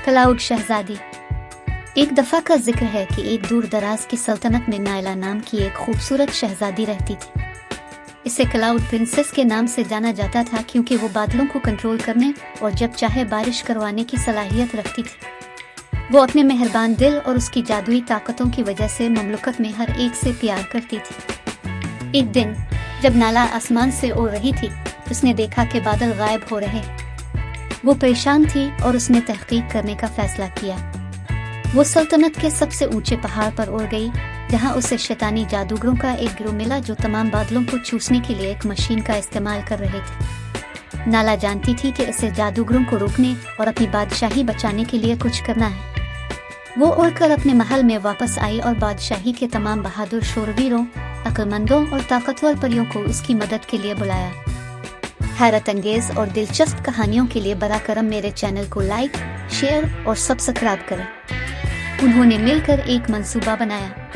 Cloud शहजादी। एक दफ़ा का जिक्र है कि एक दूर दराज की सल्तनत में नायला नाम की एक खूबसूरत शहजादी रहती थी। इसे क्लाउड प्रिंसेस के नाम से जाना जाता था क्योंकि वो बादलों को कंट्रोल करने और जब चाहे बारिश करवाने की सलाहियत रखती थी। वो अपने मेहरबान दिल और उसकी जादुई ताकतों की वजह से ममलकत में हर एक से प्यार करती थी। एक दिन जब नाला आसमान से उड़ रही थी, उसने देखा कि बादल गायब हो रहे। वो परेशान थी और उसने तहकीक करने का फैसला किया। वो सल्तनत के सबसे ऊंचे पहाड़ पर उड़ गई, जहां उसे शैतानी जादूगरों का एक गिरोह मिला जो तमाम बादलों को चूसने के लिए एक मशीन का इस्तेमाल कर रहे थे। नाला जानती थी कि इसे जादूगरों को रोकने और अपनी बादशाही बचाने के लिए कुछ करना है। वो उड़कर अपने महल में वापस आई और बादशाही के तमाम बहादुर शूरवीरों, अक्लमंदों और ताकतवर परियों को उसकी मदद के लिए बुलाया। हैरत अंगेज और दिलचस्प कहानियों के लिए बरा करम मेरे चैनल को लाइक, शेयर और सब्सक्राइब करें। उन्होंने मिलकर एक मंसूबा बनाया।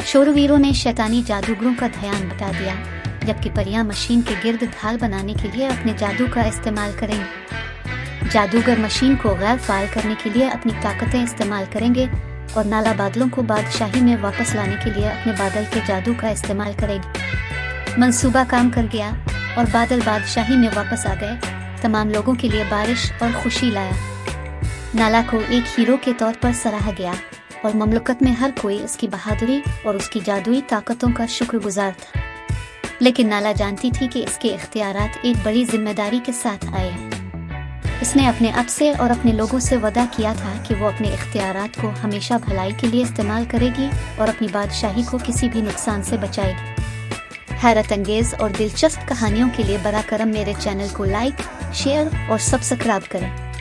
शूरवीरों ने शैतानी जादूगरों का ध्यान बटा दिया, जबकि परियां मशीन के गिर्द ढाल बनाने के लिए अपने जादू का इस्तेमाल करेंगे। जादूगर मशीन को गैर फाल करने के लिए अपनी ताकतें इस्तेमाल करेंगे और नाला बादलों को बादशाही में वापस लाने के लिए अपने बादल के जादू का इस्तेमाल करेगी। मंसूबा काम कर गया और बादल बादशाही में वापस आ गए, तमाम लोगों के लिए बारिश और खुशी लाया। नाला को एक हीरो के तौर पर सराहा गया और ममलकत में हर कोई उसकी बहादुरी और उसकी जादुई ताकतों का शुक्रगुजार था। लेकिन नाला जानती थी कि इसके इख्तियारात एक बड़ी जिम्मेदारी के साथ आए हैं। उसने अपने अब से और अपने लोगों से वादा किया था कि वो अपने इख्तियारात को हमेशा भलाई के लिए इस्तेमाल करेगी और अपनी बादशाही को किसी भी नुकसान से बचाएगी। हैरत अंगेज और दिलचस्प कहानियों के लिए बरा करम मेरे चैनल को लाइक, शेयर और सब्सक्राइब करें।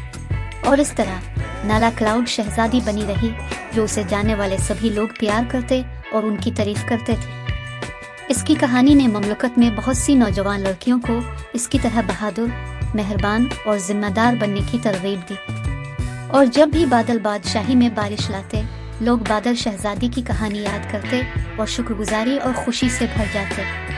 और इस तरह नाला क्लाउड शहजादी बनी रही, जो उसे जानने वाले सभी लोग प्यार करते और उनकी तारीफ करते थे। इसकी कहानी ने ममलकत में बहुत सी नौजवान लड़कियों को इसकी तरह बहादुर, मेहरबान और जिम्मेदार बनने की तरगीब दी। और जब भी बादल बादशाही में बारिश लाते, लोग बादल शहजादी की कहानी याद करते और शुक्रगुजारी और खुशी से भर जाते।